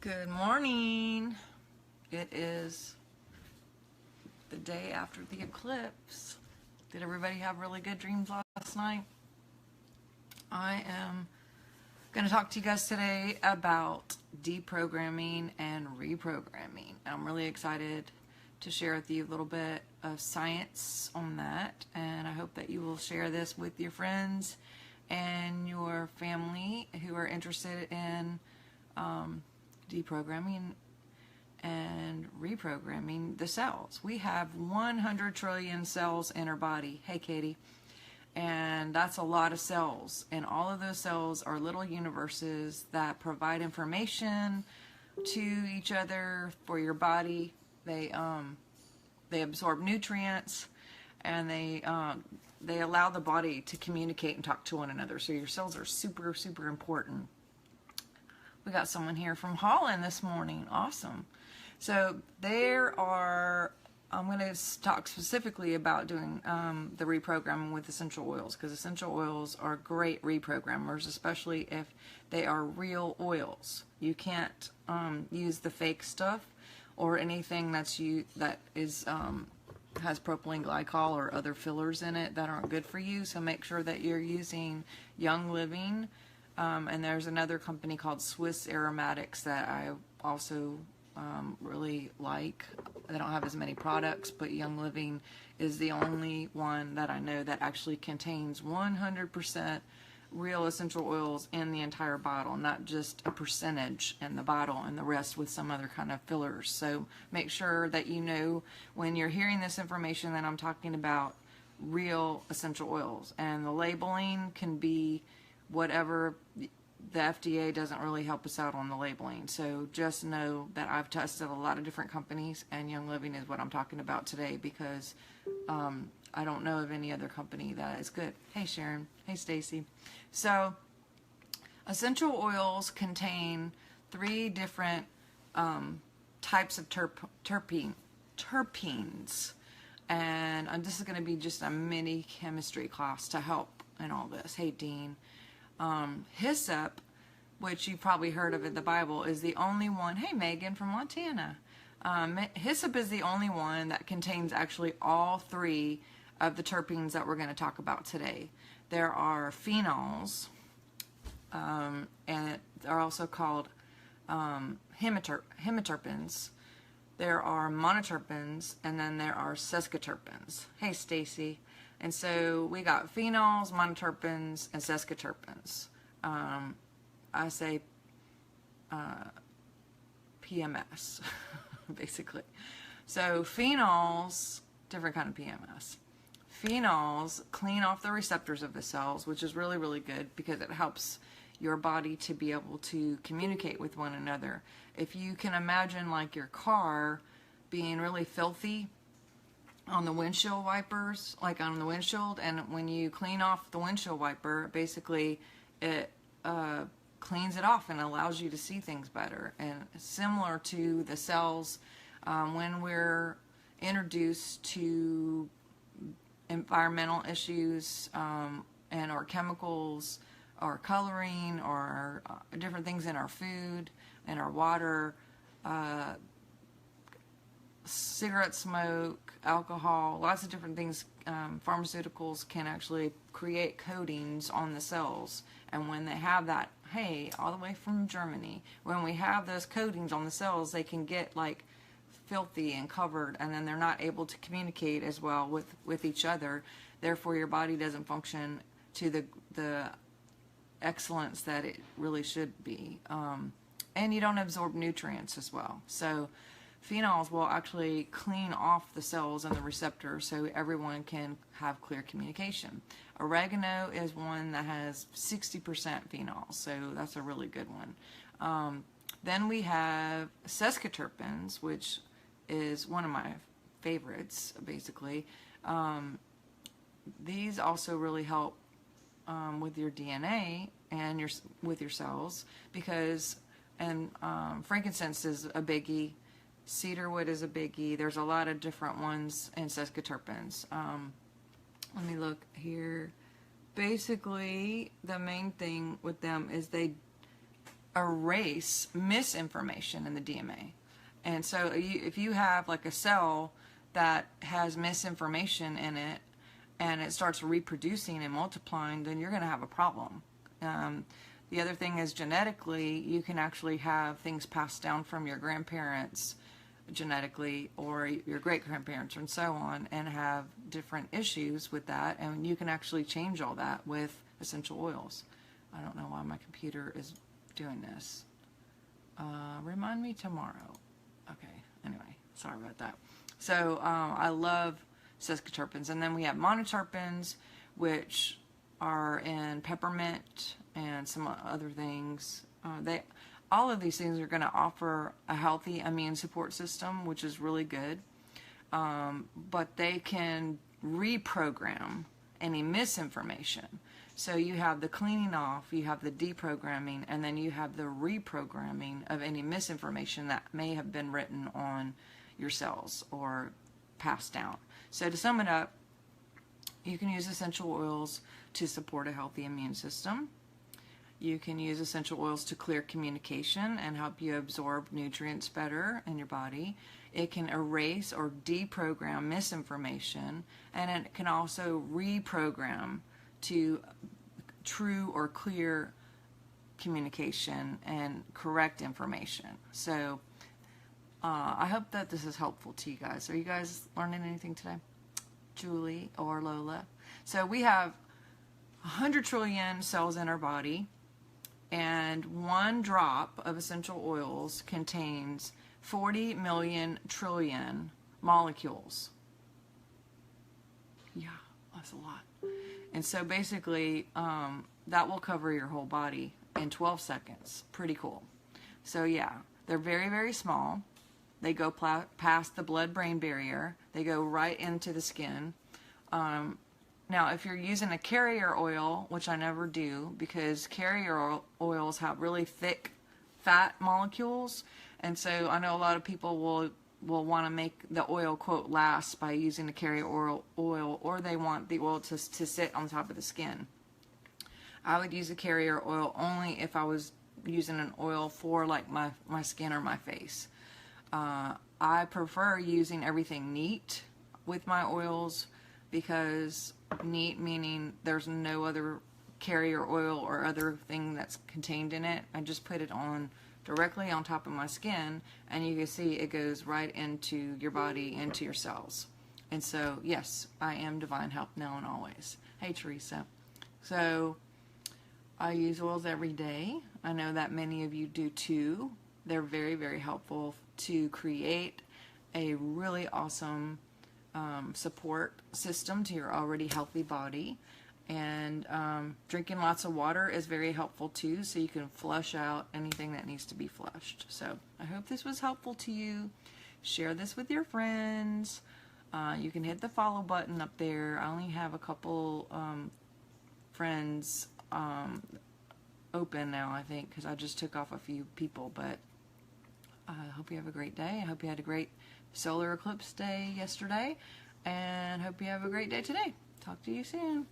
Good morning. It is the day after the eclipse. Did everybody have really good dreams last night? I am going to talk to you guys today about deprogramming and reprogramming. I'm really excited to share with you a little bit of science on that, and I hope that you will share this with your friends and your family who are interested in deprogramming and reprogramming the cells. We have 100 trillion cells in our body. Hey, Katie. And that's a lot of cells. And all of those cells are little universes that provide information to each other for your body. They absorb nutrients, and they allow the body to communicate and talk to one another. So your cells are super, super important. We got someone here from Holland this morning. Awesome. So I'm going to talk specifically about doing the reprogramming with essential oils, because essential oils are great reprogrammers, especially if they are real oils. You can't use the fake stuff or anything that has propylene glycol or other fillers in it that aren't good for you. So make sure that you're using Young Living. And there's another company called Swiss Aromatics that I also really like. They don't have as many products, but Young Living is the only one that I know that actually contains 100% real essential oils in the entire bottle, not just a percentage in the bottle and the rest with some other kind of fillers. So make sure that you know when you're hearing this information that I'm talking about real essential oils. And the labeling can be whatever. The FDA doesn't really help us out on the labeling. So just know that I've tested a lot of different companies, and Young Living is what I'm talking about today, because I don't know of any other company that is good. Hey Sharon. Hey Stacy. So essential oils contain 3 different types of terpenes. And this is going to be just a mini chemistry class to help in all this. Hey Dean. Hyssop, which you've probably heard of in the Bible, is the only one. Hey, Megan from Montana. Hyssop is the only one that contains actually all 3 of the terpenes that we're going to talk about today. There are phenols, and they're also called hemiterpenes. There are monoterpenes, and then there are sesquiterpenes. Hey, Stacy. And so we got phenols, monoterpenes, and sesquiterpenes. I say PMS, basically. So phenols, different kind of PMS. Phenols clean off the receptors of the cells, which is really, really good because it helps your body to be able to communicate with one another. If you can imagine like your car being really filthy on the windshield wipers, like on the windshield, and when you clean off the windshield wiper, basically it cleans it off and allows you to see things better. And similar to the cells, when we're introduced to environmental issues and or chemicals or coloring or different things in our food and our water, cigarette smoke, alcohol, lots of different things, pharmaceuticals can actually create coatings on the cells. And when they have that, hey, all the way from Germany, when we have those coatings on the cells, they can get like filthy and covered, and then they're not able to communicate as well with each other. Therefore, your body doesn't function to the excellence that it really should be. And you don't absorb nutrients as well. So phenols will actually clean off the cells and the receptors so everyone can have clear communication. Oregano is one that has 60% phenols, so that's a really good one. Then we have sesquiterpenes, which is one of my favorites, basically. These also really help with your DNA and with your cells, because frankincense is a biggie. Cedarwood is a biggie. There's a lot of different ones in sesquiterpenes. Let me look here. Basically, the main thing with them is erase misinformation in the DMA. And so if you have like a cell that has misinformation in it and it starts reproducing and multiplying, then you're going to have a problem. The other thing is genetically, you can actually have things passed down from your grandparents genetically or your great-grandparents and so on, and have different issues with that, and you can actually change all that with essential oils. I don't know why my computer is doing this. Remind me tomorrow. Okay, anyway, sorry about that. So I love sesquiterpenes, and then we have monoterpenes, which are in peppermint and some other things. All of these things are going to offer a healthy immune support system, which is really good. But they can reprogram any misinformation. So you have the cleaning off, you have the deprogramming, and then you have the reprogramming of any misinformation that may have been written on your cells or passed down. So to sum it up, you can use essential oils to support a healthy immune system. You can use essential oils to clear communication and help you absorb nutrients better in your body. It can erase or deprogram misinformation, and it can also reprogram to true or clear communication and correct information. So I hope that this is helpful to you guys. Are you guys learning anything today? Julie or Lola? So we have 100 trillion cells in our body, and one drop of essential oils contains 40 million trillion molecules. Yeah, that's a lot. And so basically, that will cover your whole body in 12 seconds. Pretty cool. So yeah, they're very, very small. They go past the blood-brain barrier. They go right into the skin. Now, if you're using a carrier oil, which I never do, because carrier oils have really thick fat molecules, and so I know a lot of people will want to make the oil, quote, last by using the carrier oil, or they want the oil to sit on top of the skin. I would use a carrier oil only if I was using an oil for like my skin or my face. I prefer using everything neat with my oils, because neat meaning there's no other carrier oil or other thing that's contained in it. I just put it on directly on top of my skin, and you can see it goes right into your body, into your cells. And so, yes, I am Divine Health now and always. Hey, Teresa. So, I use oils every day. I know that many of you do too. They're very, very helpful to create a really awesome support system to your already healthy body. And drinking lots of water is very helpful too, so you can flush out anything that needs to be flushed. So I hope this was helpful to you. Share this with your friends. You can hit the follow button up there. I only have a couple friends open now, I think, because I just took off a few people. But I hope you have a great day. I hope you had a great solar eclipse day yesterday, and hope you have a great day today. Talk to you soon.